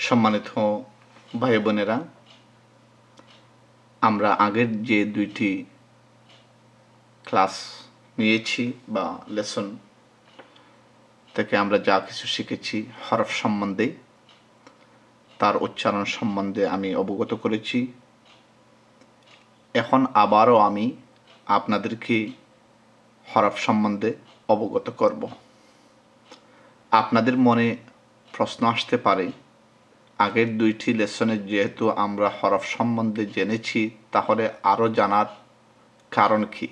সম্মানিত ভাই বোনেরা, আমরা আগের যে দুইটি ক্লাস নিয়েছি বা লেসন থেকে আমরা যা কিছু শিখেছি হরফ সম্বন্ধে, তার উচ্চারণ সম্বন্ধে আমি অবগত করেছি। এখন আবারও আমি আপনাদেরকে হরফ সম্বন্ধে অবগত করব। আপনাদের মনে প্রশ্ন আসতে পারে, আগের দুইটি লেসনে যেহেতু আমরা হরফ সম্বন্ধে জেনেছি, তাহলে আরও জানার কারণ কি?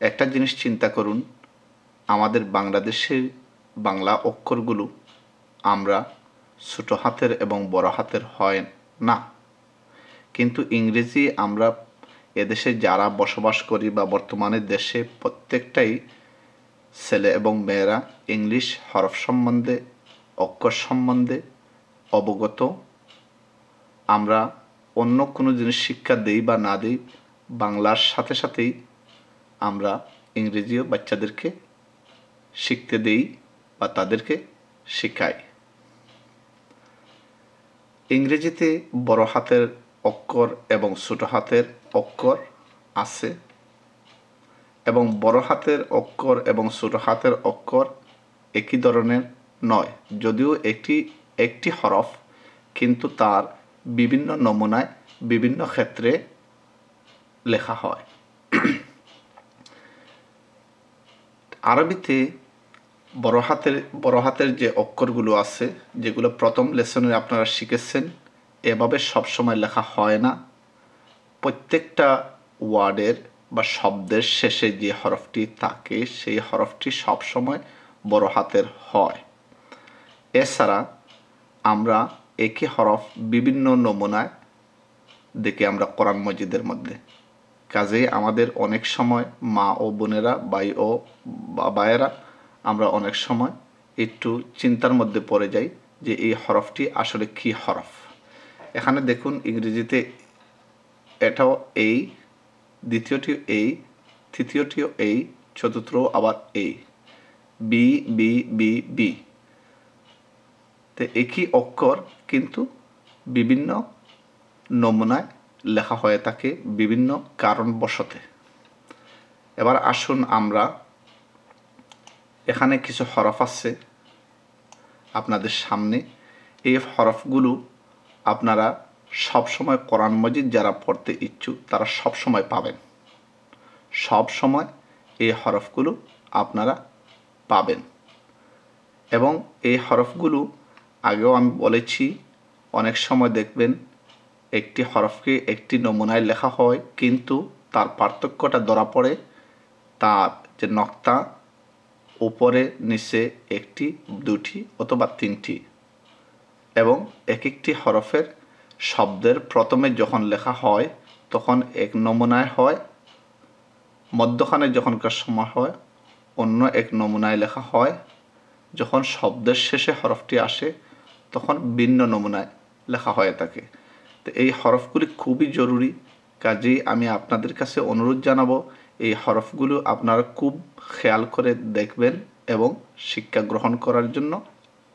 একটা জিনিস চিন্তা করুন, আমাদের বাংলাদেশের বাংলা অক্ষরগুলো আমরা ছোট হাতের এবং বড় হাতের হয় না, কিন্তু ইংরেজি আমরা এদেশে যারা বসবাস করি বা বর্তমানে দেশে প্রত্যেকটাই ছেলে এবং মেয়েরা ইংলিশ হরফ সম্বন্ধে, অক্ষর সম্বন্ধে অবগত। আমরা অন্য কোনো জিনিস শিক্ষা দেই বা না দেই, বাংলার সাথে সাথেই আমরা ইংরেজিও বাচ্চাদেরকে শিখতে দেই বা তাদেরকে শেখাই। ইংরেজিতে বড় হাতের অক্ষর এবং ছোট হাতের অক্ষর আছে, এবং বড় হাতের অক্ষর এবং ছোট হাতের অক্ষর একই ধরনের নয়, যদিও একটি হরফ, কিন্তু তার বিভিন্ন নমুনায় বিভিন্ন ক্ষেত্রে লেখা হয়। আরবিতে বড় হাতের যে অক্ষরগুলো আছে, যেগুলো প্রথম লেসনে আপনারা শিখেছেন, এভাবে সবসময় লেখা হয় না। প্রত্যেকটা ওয়ার্ডের বা শব্দের শেষে যে হরফটি থাকে, সেই হরফটি সবসময় বড় হাতের হয়। এছাড়া আমরা একই হরফ বিভিন্ন নমুনায় দেখি আমরা কোরআন মজিদের মধ্যে। কাজেই আমাদের অনেক সময় মা ও বোনেরা, ভাই ও বাবায়েরা, আমরা অনেক সময় একটু চিন্তার মধ্যে পড়ে যাই যে এই হরফটি আসলে কি হরফ। এখানে দেখুন, ইংরেজিতে এটাও এই, দ্বিতীয়টিও এই, তৃতীয়টিও এই, চতুর্থ আবার এই, বি বি বি বি। তো একই অক্ষর কিন্তু বিভিন্ন নমুনায় লেখা হয়ে থাকে বিভিন্ন কারণবশতে। এবার আসুন, আমরা এখানে কিছু হরফ আছে আপনাদের সামনে। এই হরফগুলো আপনারা সবসময় কোরআন মজিদ যারা পড়তে ইচ্ছুক তারা সবসময় পাবেন। সব সময় এই হরফগুলো আপনারা পাবেন, এবং এই হরফগুলো আগেও আমি বলেছি, অনেক সময় দেখবেন একটি হরফকে একটি নমুনায় লেখা হয়, কিন্তু তার পার্থক্যটা ধরা পড়ে তার যে নক্তা উপরে নিচে একটি, দুটি অথবা তিনটি, এবং এক একটি হরফের শব্দের প্রথমে যখন লেখা হয় তখন এক নমুনায় হয়, মধ্যখানে যখনকার সময় হয় অন্য এক নমুনায় লেখা হয়, যখন শব্দের শেষে হরফটি আসে তখন ভিন্ন নমুনায় লেখা হয়ে থাকে। তো এই হরফগুলি খুবই জরুরি। কাজেই আমি আপনাদের কাছে অনুরোধ জানাবো, এই হরফগুলো আপনারা খুব খেয়াল করে দেখবেন এবং শিক্ষা গ্রহণ করার জন্য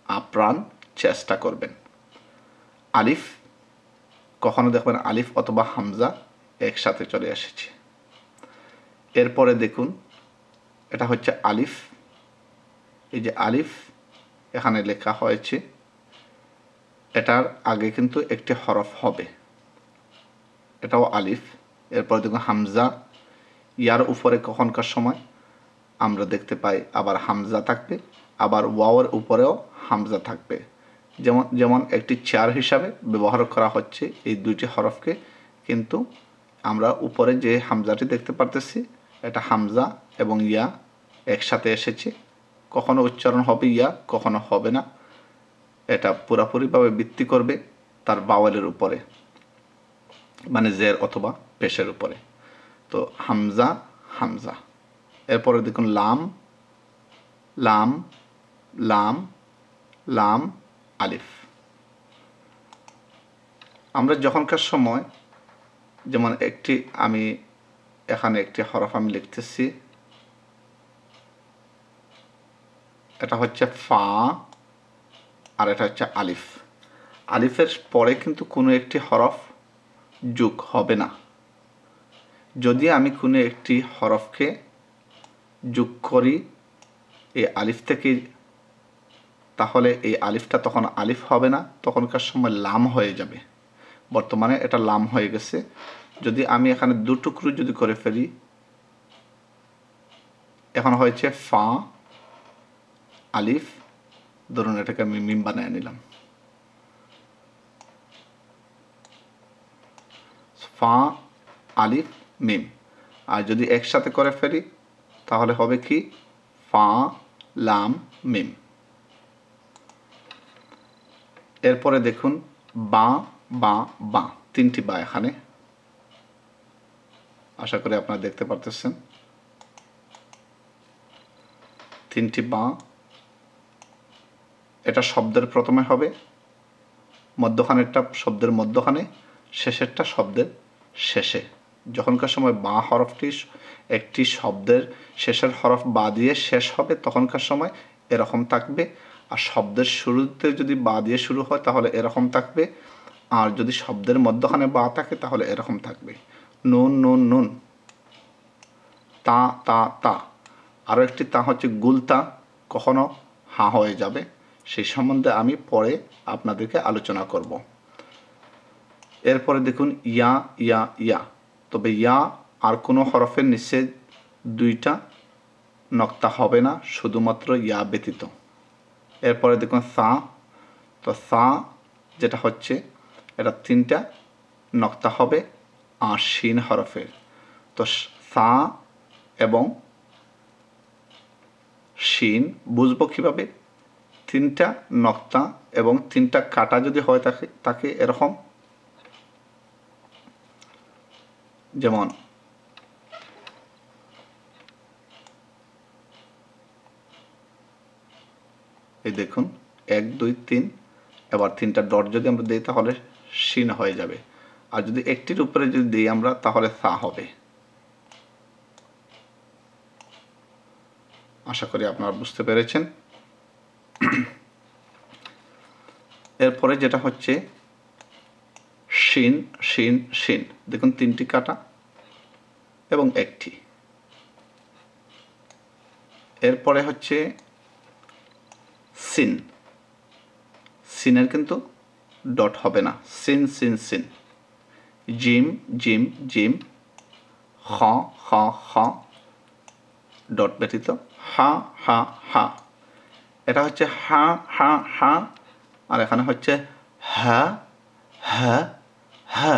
আপ্রাণ চেষ্টা করবেন। আলিফ, কখনো দেখবেন আলিফ অথবা হামজা একসাথে চলে এসেছে। এরপরে দেখুন, এটা হচ্ছে আলিফ। এই যে আলিফ এখানে লেখা হয়েছে, এটার আগে কিন্তু একটি হরফ হবে, এটাও আলিফ। এরপরে দেখুন হামজা, ইয়ার উপরে কখনকার সময় আমরা দেখতে পাই আবার হামজা থাকবে, আবার ওয়াওয়ের উপরেও হামজা থাকবে। যেমন একটি চেয়ার হিসাবে ব্যবহার করা হচ্ছে এই দুইটি হরফকে, কিন্তু আমরা উপরে যে হামজাটি দেখতে পারতেছি এটা হামজা এবং ইয়া একসাথে এসেছে। কখনো উচ্চারণ হবে ইয়া, কখনো হবে না। এটা পুরাপুরিভাবে ভিত্তি করবে তার বাওয়ালের উপরে, মানে জের অথবা পেশের উপরে। তো হামজা, হামজা। এরপরে দেখুন লাম, লাম, লাম, লাম, আলিফ। আমরা যখনকার সময়, যেমন আমি এখানে একটি হরফ আমি লিখতেছি, এটা হচ্ছে ফা আর এটা হচ্ছে আলিফ। আলিফের পরে কিন্তু কোনো একটি হরফ যোগ হবে না। যদি আমি কোনো একটি হরফকে যোগ করি এই আলিফ থেকে, তাহলে এই আলিফটা তখন আলিফ হবে না, তখনকার সময় লাম হয়ে যাবে। বর্তমানে এটা লাম হয়ে গেছে। যদি আমি এখানে দু টুকরো যদি করে ফেলি, এখন হয়েছে ফা আলিফ, ধরুন এটাকে আমি মিম বানিয়ে নিলাম, ফা আলিফ মিম। আর যদি একসাথে করে ফেলি তাহলে হবে কি ফা লাম মিম। এরপরে দেখুন বা বা বা, তিনটি বা এখানে, আশা করি আপনারা দেখতে পারতেছেন তিনটি বা। এটা শব্দের প্রথমে হবে, মধ্যখানেরটা শব্দের মধ্যখানে, শেষেরটা শব্দের শেষে। যখনকার সময় বা হরফটি একটি শব্দের শেষের হরফ বা দিয়ে শেষ হবে তখনকার সময় এরকম থাকবে। আর শব্দের শুরুতে যদি বা দিয়ে শুরু হয় তাহলে এরকম থাকবে। আর যদি শব্দের মধ্যখানে বা থাকে তাহলে এরকম থাকবে, নুন নুন নুন, তা তা তা। আরও একটি তা হচ্ছে গুলতা, কখনো হা হয়ে যাবে, সেই সম্বন্ধে আমি পরে আপনাদেরকে আলোচনা করব। এরপরে দেখুন ইয়া ইয়া ইয়া, তবে ইয়া আর কোনো হরফের নিচে দুইটা নক্তা হবে না, শুধুমাত্র ইয়া ব্যতীত। এরপরে দেখুন সা, তো সা যেটা হচ্ছে এটা তিনটা নক্তা হবে আর শিন হরফের। তো সা এবং শিন বুঝবো কীভাবে? তিনটা নক্তা এবং তিনটা কাটা যদি হয় তাকে এরকম, যেমন এই দেখুন 1 2 3, এবার তিনটা ডট যদি আমরা দিই তাহলে শিন হয়ে যাবে। আর যদি একটির উপরে যদি দিই আমরা তাহলে সা হবে। আশা করি আপনারা বুঝতে পেরেছেন। এরপরে যেটা হচ্ছে শিন শিন শিন, দেখুন তিনটি কাটা এবং একটি। এরপরে হচ্ছে সিন, সিনের কিন্তু ডট হবে না, সিন সিন সিন। জিম জিম জিম, খ খ খ, ডট ব্যতীত, হা হা হা। এটা হচ্ছে হা হা হা, আর এখানে হচ্ছে হা হা হা।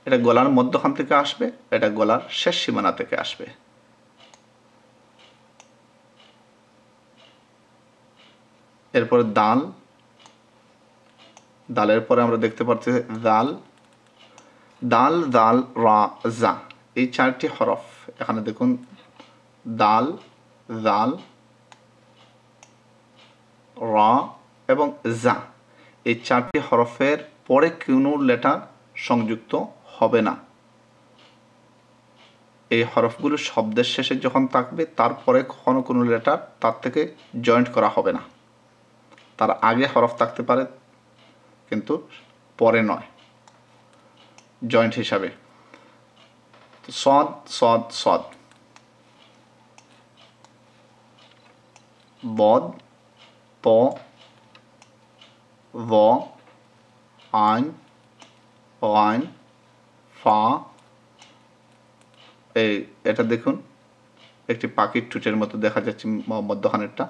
এটা গলার মধ্যখান থেকে আসবে, এটা গলার শেষ সীমানা থেকে আসবে। এরপরে দাল, দালের পরে আমরা দেখতে পাচ্ছি দাল, দাল দাল রা জা, এই চারটি হরফ এখানে দেখুন, দাল দাল রা এবং জা, এই চারটি হরফের পরে কোনো লেটার সংযুক্ত হবে না। এই হরফগুলো শব্দের শেষে যখন থাকবে তারপরে কখনো কোনো লেটার তার থেকে জয়েন্ট করা হবে না। তার আগে হরফ থাকতে পারে কিন্তু পরে নয়, জয়েন্ট হিসাবে। সদ সদ সদ, বদ প ভ আইন আইন ফা। এটা দেখুন একটি পাখির টুটের মতো দেখা যাচ্ছে মধ্যখানেরটা,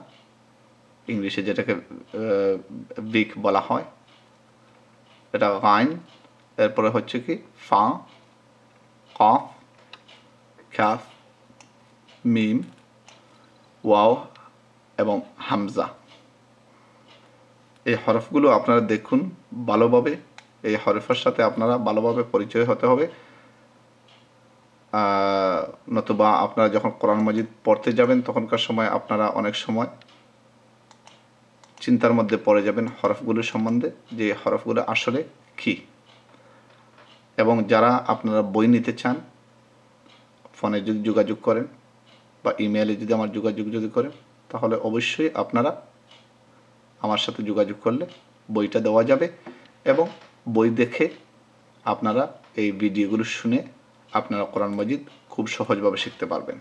ইংলিশে যেটাকে বিক বলা হয়, এটা আইন। এরপরে হচ্ছে কি ফা, কফ, কাফ, মিম, ওয়াও এবং হামজা। এই হরফগুলো আপনারা দেখুন ভালোভাবে, এই হরফের সাথে আপনারা ভালোভাবে পরিচয় হতে হবে, নতুবা আপনারা যখন কোরআন মাজিদ পড়তে যাবেন তখনকার সময় আপনারা অনেক সময় চিন্তার মধ্যে পড়ে যাবেন হরফগুলোর সম্বন্ধে, যে হরফগুলো আসলে কি। এবং যারা আপনারা বই নিতে চান, ফোনে যদি যোগাযোগ করেন বা ইমেলে যদি আমার যোগাযোগ যদি করেন, তাহলে অবশ্যই আপনারা আমার সাথে যোগাযোগ করলে বইটা দেওয়া যাবে এবং বই দেখে আপনারা এই ভিডিওগুলো শুনে আপনারা কোরআন মাজিদ খুব সহজভাবে শিখতে পারবেন।